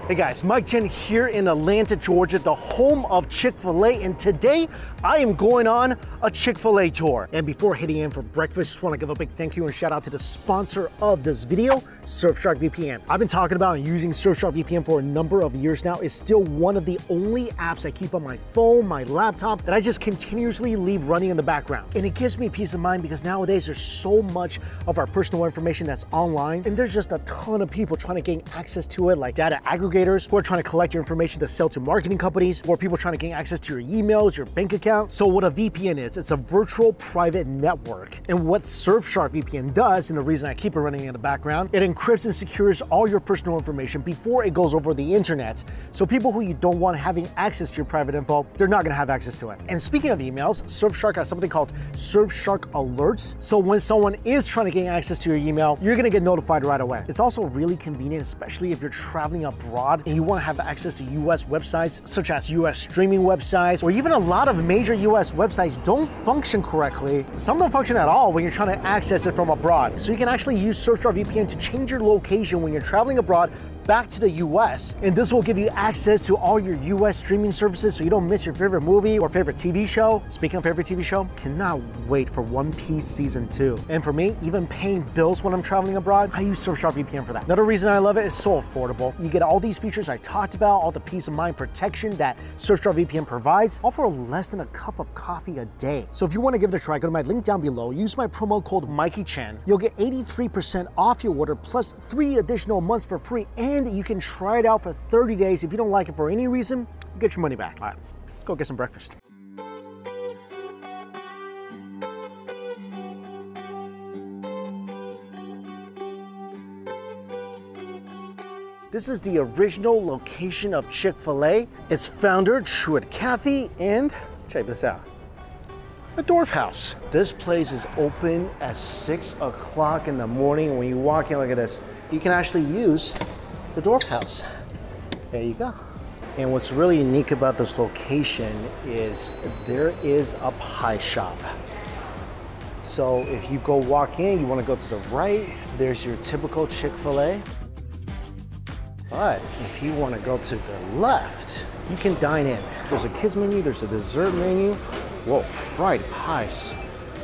Hey guys, Mike Chen here in Atlanta, Georgia, the home of Chick-fil-A, and today I am going on a Chick-fil-A tour. And before heading in for breakfast, just want to give a big thank you and shout out to the sponsor of this video, Surfshark VPN. I've been talking about and using Surfshark VPN for a number of years now. It's still one of the only apps I keep on my phone, my laptop, that I just continuously leave running in the background. And it gives me peace of mind because nowadays there's so much of our personal information that's online, and there's just a ton of people trying to gain access to it, like data aggregators who are trying to collect your information to sell to marketing companies, or people trying to gain access to your emails, your bank account. So what a VPN is, it's a virtual private network. And what Surfshark VPN does, and the reason I keep it running in the background, it encrypts and secures all your personal information before it goes over the internet. So people who you don't want having access to your private info, they're not gonna have access to it. And speaking of emails, Surfshark has something called Surfshark Alerts. So when someone is trying to gain access to your email, you're gonna get notified right away. It's also really convenient, especially if you're traveling abroad and you want to have access to US websites, such as US streaming websites, or even a lot of major US websites don't function correctly. Some don't function at all when you're trying to access it from abroad. So you can actually use Surfshark VPN to change your location when you're traveling abroad back to the US, and this will give you access to all your US streaming services so you don't miss your favorite movie or favorite TV show. Speaking of favorite TV show, cannot wait for One Piece Season 2. And for me, even paying bills when I'm traveling abroad, I use Surfshark VPN for that. Another reason I love it is so affordable. You get all these features I talked about, all the peace of mind protection that Surfshark VPN provides, all for less than a cup of coffee a day. So if you want to give it a try, go to my link down below, use my promo code MikeyChen. You'll get 83% off your order plus 3 additional months for free, and you can try it out for 30 days. If you don't like it for any reason, you get your money back. All right, let's go get some breakfast. This is the original location of Chick-fil-A. Its founder, Truett Cathy, and check this out, the Dorf House. This place is open at 6 o'clock in the morning. When you walk in, look at this. You can actually use the Dorf House. There you go. And what's really unique about this location is there is a pie shop. So if you go walk in, you want to go to the right, there's your typical Chick-fil-A. But if you want to go to the left, you can dine in. There's a kids menu, there's a dessert menu. Whoa, fried pies.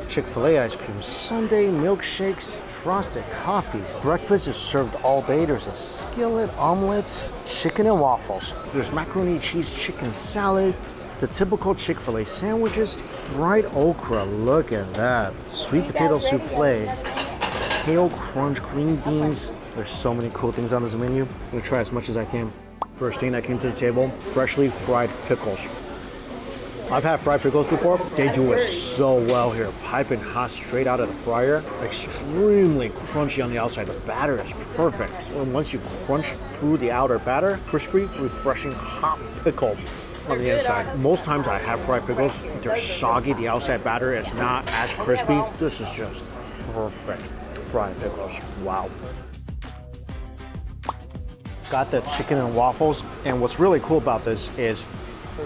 Chick-fil-A ice cream sundae, milkshakes, frosted coffee. Breakfast is served all day. There's a skillet omelet, chicken and waffles. There's macaroni and cheese chicken salad, the typical Chick-fil-A sandwiches, fried okra, look at that. Sweet potato souffle, kale crunch, green beans. There's so many cool things on this menu. I'm gonna try as much as I can. First thing that came to the table, freshly fried pickles. I've had fried pickles before. They do it so well here. Piping hot straight out of the fryer. Extremely crunchy on the outside. The batter is perfect. So once you crunch through the outer batter, crispy, refreshing, hot pickle on the inside. Most times I have fried pickles, they're soggy. The outside batter is not as crispy. This is just perfect fried pickles. Wow. Got the chicken and waffles. And what's really cool about this is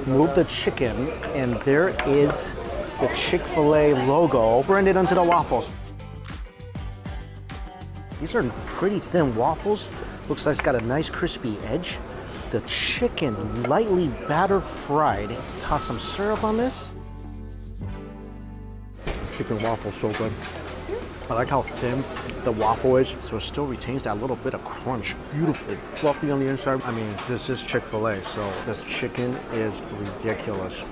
move the chicken, and there is the Chick-fil-A logo branded onto the waffles. These are pretty thin waffles. Looks like it's got a nice crispy edge. The chicken lightly batter fried. Toss some syrup on this. Chicken waffle, so good. I like how thin the waffle is, so it still retains that little bit of crunch. Beautifully fluffy on the inside. I mean, this is Chick-fil-A, so this chicken is ridiculous.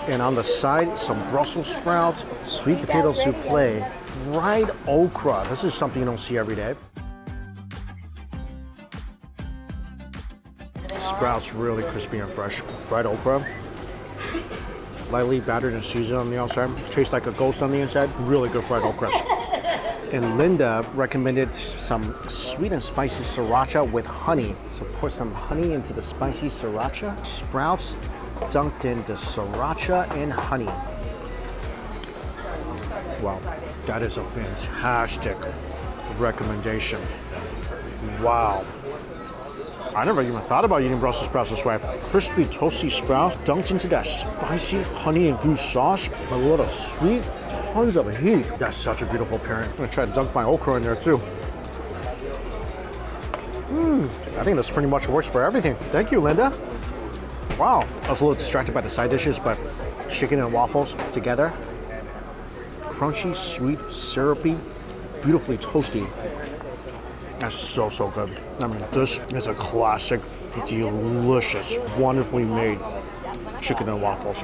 And on the side, some Brussels sprouts, sweet potato souffle, fried okra. This is something you don't see every day. Sprouts really crispy and fresh. Fried okra, lightly battered and seasoned on the outside. Tastes like a ghost on the inside. Really good fried okra. And Linda recommended some sweet and spicy sriracha with honey. So pour some honey into the spicy sriracha. Sprouts dunked into sriracha and honey. Wow, that is a fantastic recommendation. Wow. I never even thought about eating Brussels sprouts this way. Crispy, toasty sprouts dunked into that spicy honey-infused sauce. A little sweet, tons of heat. That's such a beautiful pairing. I'm gonna try to dunk my okra in there too. I think this pretty much works for everything. Thank you, Linda. Wow, I was a little distracted by the side dishes, but chicken and waffles together. Crunchy, sweet, syrupy, beautifully toasty. That's so, so good. I mean, this is a classic, delicious, wonderfully made chicken and waffles.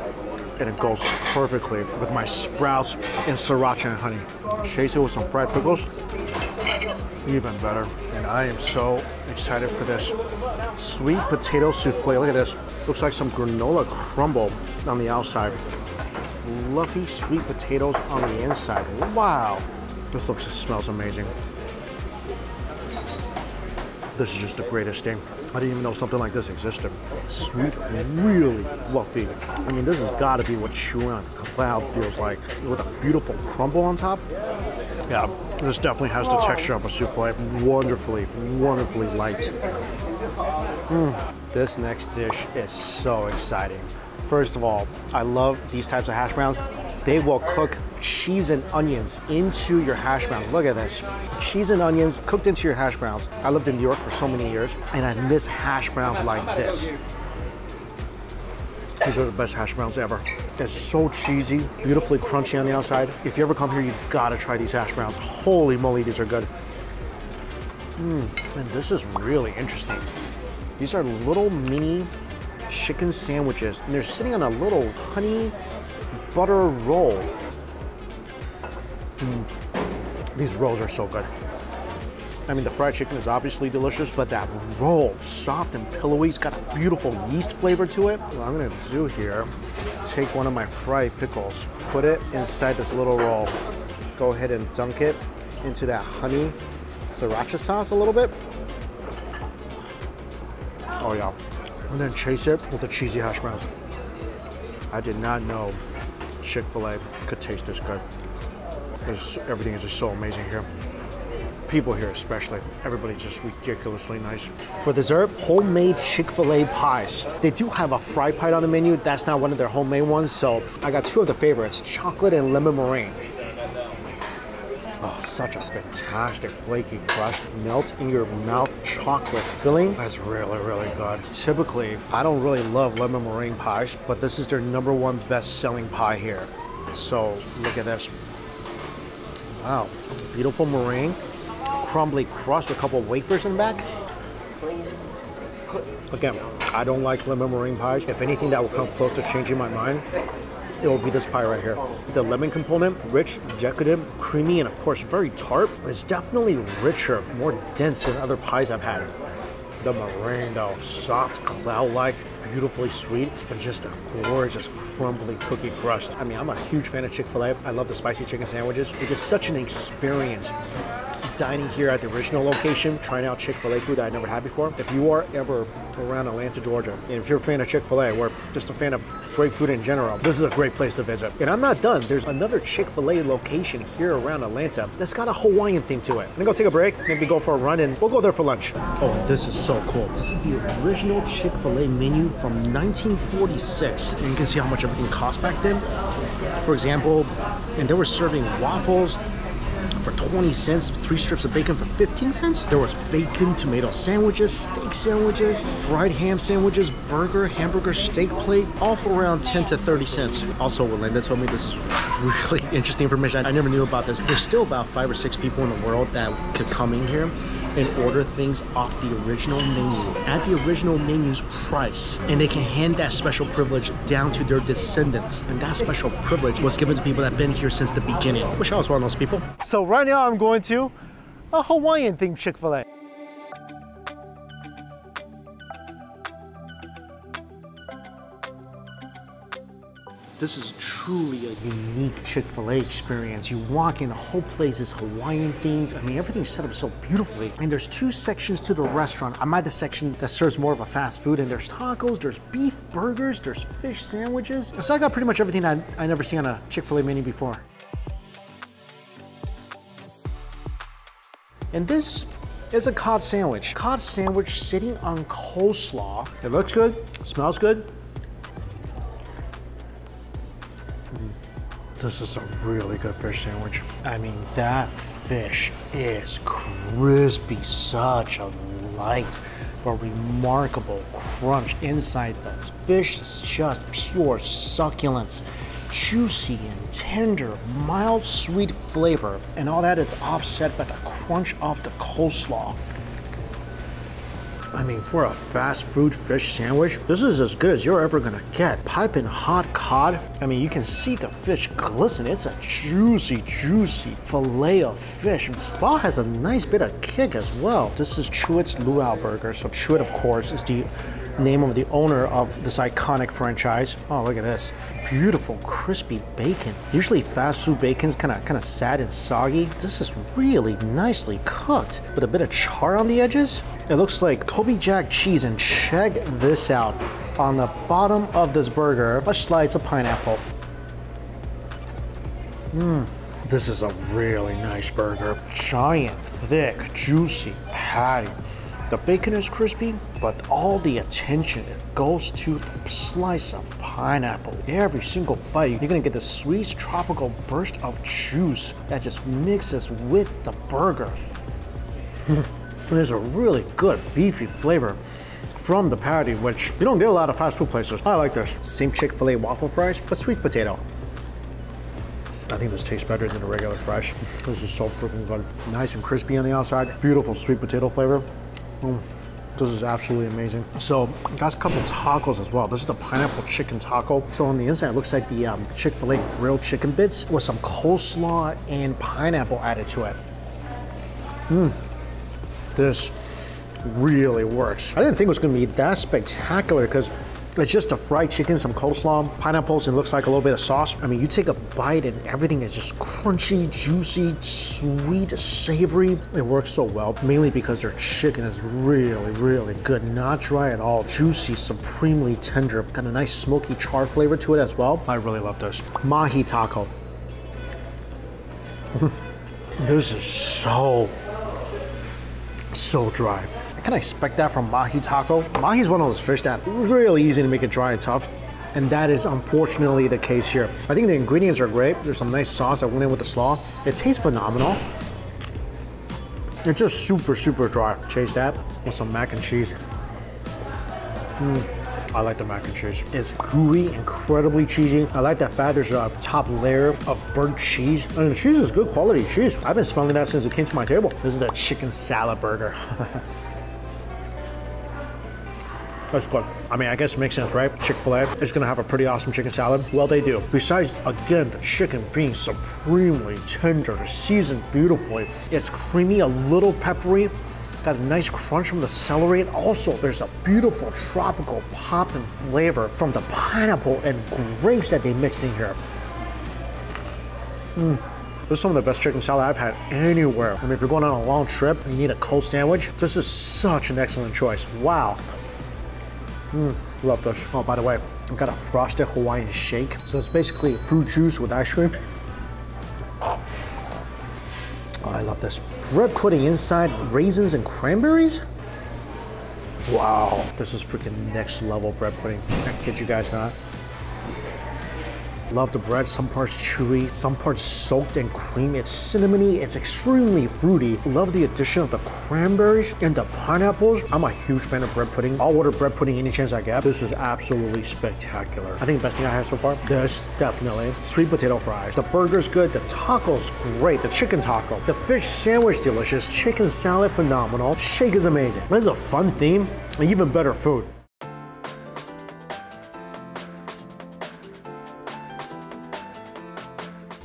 And it goes perfectly with my sprouts and sriracha and honey. Chase it with some fried pickles, even better. And I am so excited for this. Sweet potato souffle, look at this. Looks like some granola crumble on the outside. Fluffy sweet potatoes on the inside. Wow. This smells amazing. This is just the greatest thing. I didn't even know something like this existed. Sweet, really fluffy. I mean, this has got to be what chewing on a cloud feels like, with a beautiful crumble on top. Yeah, this definitely has the texture of a souffle. Wonderfully, wonderfully light. This next dish is so exciting. First of all, I love these types of hash browns. They will cook cheese and onions into your hash browns. Look at this. Cheese and onions cooked into your hash browns. I lived in New York for so many years, and I miss hash browns like this. These are the best hash browns ever. It's so cheesy, beautifully crunchy on the outside. If you ever come here, you've got to try these hash browns. Holy moly, these are good. And this is really interesting. These are little mini chicken sandwiches, and they're sitting on a little honey butter roll. These rolls are so good. I mean, the fried chicken is obviously delicious, but that roll, soft and pillowy, it's got a beautiful yeast flavor to it. What I'm gonna do here, take one of my fried pickles, put it inside this little roll, go ahead and dunk it into that honey sriracha sauce a little bit. Oh yeah. And then chase it with the cheesy hash browns. I did not know Chick-fil-A could taste this good. Everything is just so amazing here. People here especially, everybody's just ridiculously nice. For dessert, homemade Chick-fil-A pies. They do have a fry pie on the menu. That's not one of their homemade ones, so I got two of the favorites, chocolate and lemon meringue. Oh, such a fantastic flaky crust. Melt in your mouth chocolate filling. That's really, really good. Typically, I don't really love lemon meringue pies, but this is their #1 best-selling pie here. So look at this. Wow, beautiful meringue, crumbly crust, a couple wafers in the back. Again, I don't like lemon meringue pies. If anything that will come close to changing my mind, it will be this pie right here. The lemon component, rich, decadent, creamy, and of course very tart. It's definitely richer, more dense than other pies I've had. The meringue though, soft, cloud-like, beautifully sweet, and just a gorgeous crumbly cookie crust. I mean, I'm a huge fan of Chick-fil-A. I love the spicy chicken sandwiches. It's just such an experience dining here at the original location, trying out Chick-fil-A food that I've never had before. If you are ever around Atlanta, Georgia, and if you're a fan of Chick-fil-A or just a fan of great food in general, this is a great place to visit. And I'm not done. There's another Chick-fil-A location here around Atlanta that's got a Hawaiian theme to it. I'm gonna go take a break, maybe go for a run, and we'll go there for lunch. Oh, this is so cool. This is the original Chick-fil-A menu from 1946. And you can see how much everything cost back then. For example, and they were serving waffles for 20 cents, 3 strips of bacon for 15 cents. There was bacon, tomato sandwiches, steak sandwiches, fried ham sandwiches, burger, hamburger, steak plate, all for around 10 to 30 cents. Also, what Linda told me, this is really interesting information. I never knew about this. There's still about 5 or 6 people in the world that could come in here and order things off the original menu at the original menu's price, and they can hand that special privilege down to their descendants. And that special privilege was given to people that have been here since the beginning. Wish I was one of those people. So right now I'm going to a Hawaiian themed Chick-fil-A. This is truly a unique Chick-fil-A experience. You walk in, the whole place is Hawaiian themed. I mean, everything's set up so beautifully. And there's 2 sections to the restaurant. I'm at the section that serves more of a fast food, and there's tacos, there's beef burgers, there's fish sandwiches. So I got pretty much everything I never see on a Chick-fil-A menu before. And this is a cod sandwich. Cod sandwich sitting on coleslaw. It looks good, smells good. This is a really good fish sandwich. I mean, that fish is crispy, such a light but remarkable crunch inside. That fish is just pure succulence, juicy and tender, mild sweet flavor, and all that is offset by the crunch of the coleslaw. I mean, for a fast food fish sandwich, this is as good as you're ever gonna get. Piping hot cod. I mean, you can see the fish glisten. It's a juicy, juicy fillet of fish. And slaw has a nice bit of kick as well. This is Truett's Luau Burger. So Truett, of course, is the name of the owner of this iconic franchise. Oh, look at this. Beautiful, crispy bacon. Usually fast food bacon's kind of sad and soggy. This is really nicely cooked with a bit of char on the edges. It looks like Kobe Jack cheese, and check this out. On the bottom of this burger, a slice of pineapple. This is a really nice burger. Giant, thick, juicy patty. The bacon is crispy, but all the attention it goes to the slice of pineapple. Every single bite, you're gonna get this sweet tropical burst of juice that just mixes with the burger. There's a really good beefy flavor from the patty, which you don't get a lot of fast food places. I like this. Same Chick-fil-A waffle fries, but sweet potato. I think this tastes better than the regular fries. This is so freaking good. Nice and crispy on the outside. Beautiful sweet potato flavor. This is absolutely amazing. So, got a couple tacos as well. This is the pineapple chicken taco. So on the inside, it looks like the Chick-fil-A grilled chicken bits with some coleslaw and pineapple added to it. This really works. I didn't think it was gonna be that spectacular because it's just a fried chicken, some coleslaw, pineapples, and it looks like a little bit of sauce. I mean, you take a bite and everything is just crunchy, juicy, sweet, savory. It works so well, mainly because their chicken is really, really good. Not dry at all, juicy, supremely tender. Got a nice smoky char flavor to it as well. I really love this. Mahi taco. This is so dry. I kind of expect that from mahi taco. Mahi is one of those fish that really easy to make it dry and tough, and that is unfortunately the case here. I think the ingredients are great. There's some nice sauce that went in with the slaw. It tastes phenomenal. It's just super dry. Chase that with some mac and cheese. I like the mac and cheese. It's gooey, incredibly cheesy. I like that fact there's a top layer of burnt cheese. And the cheese is good quality cheese. I've been smelling that since it came to my table. This is the chicken salad burger. That's good. I mean, I guess it makes sense, right? Chick-fil-A is gonna have a pretty awesome chicken salad. Well, they do. Besides, again, the chicken being supremely tender, seasoned beautifully. It's creamy, a little peppery. Got a nice crunch from the celery, and also there's a beautiful tropical pop and flavor from the pineapple and grapes that they mixed in here. This is some of the best chicken salad I've had anywhere. I mean, if you're going on a long trip and you need a cold sandwich, this is such an excellent choice. Wow. Love this. Oh, by the way, I've got a frosted Hawaiian shake. So it's basically fruit juice with ice cream. Oh, I love this. Bread pudding inside raisins and cranberries? Wow, this is freaking next level bread pudding. I kid you guys not. Love the bread, some parts chewy, some parts soaked in cream. It's cinnamony, it's extremely fruity. Love the addition of the cranberries and the pineapples. I'm a huge fan of bread pudding. I'll order bread pudding any chance I get. This is absolutely spectacular. I think the best thing I have so far, this definitely. Sweet potato fries. The burger's good, the taco's great, the chicken taco. The fish sandwich delicious, chicken salad phenomenal, shake is amazing. This is a fun theme and even better food.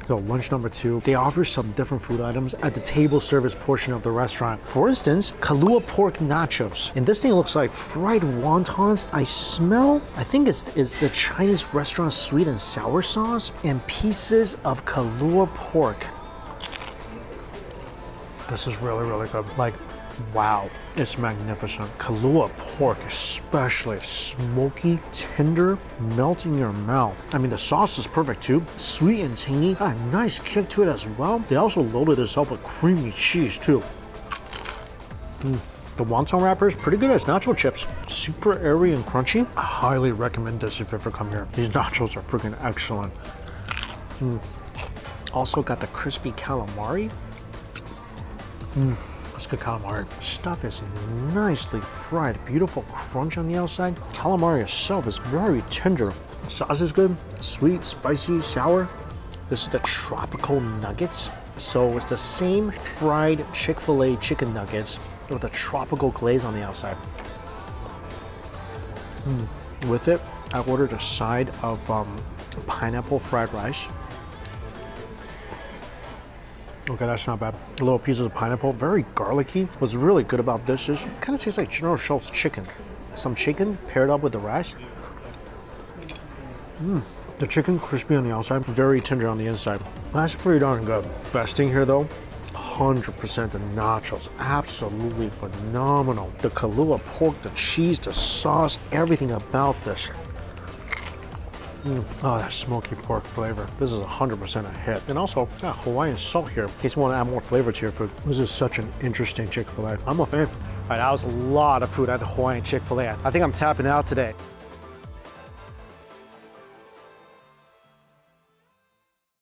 So lunch number 2, they offer some different food items at the table service portion of the restaurant. For instance, Kalua pork nachos. And this thing looks like fried wontons. I think it's the Chinese restaurant sweet and sour sauce and pieces of Kalua pork. This is really, really good. Like, wow, it's magnificent. Kalua pork especially, smoky, tender, melt in your mouth. I mean, the sauce is perfect too. Sweet and tangy, got a nice kick to it as well. They also loaded this up with creamy cheese too. The wonton wrapper is pretty good as nacho chips. Super airy and crunchy. I highly recommend this if you ever come here. These nachos are freaking excellent. Also got the crispy calamari. That's good calamari. Stuff is nicely fried. Beautiful crunch on the outside. Calamari itself is very tender. Sauce is good. Sweet, spicy, sour. This is the tropical nuggets. So it's the same fried Chick-fil-A chicken nuggets with a tropical glaze on the outside. With it, I ordered a side of pineapple fried rice. Okay, that's not bad. Little pieces of pineapple, very garlicky. What's really good about this is it kind of tastes like General Tso's chicken. Some chicken paired up with the rice. The chicken crispy on the outside, very tender on the inside. That's pretty darn good. Best thing here though, 100% the nachos. Absolutely phenomenal. The Kahlua pork, the cheese, the sauce, everything about this. Oh, that smoky pork flavor. This is 100% a hit. And also, got Hawaiian salt here, in case you want to add more flavor to your food. This is such an interesting Chick-fil-A. I'm a fan. All right, that was a lot of food at the Hawaiian Chick-fil-A. I think I'm tapping out today.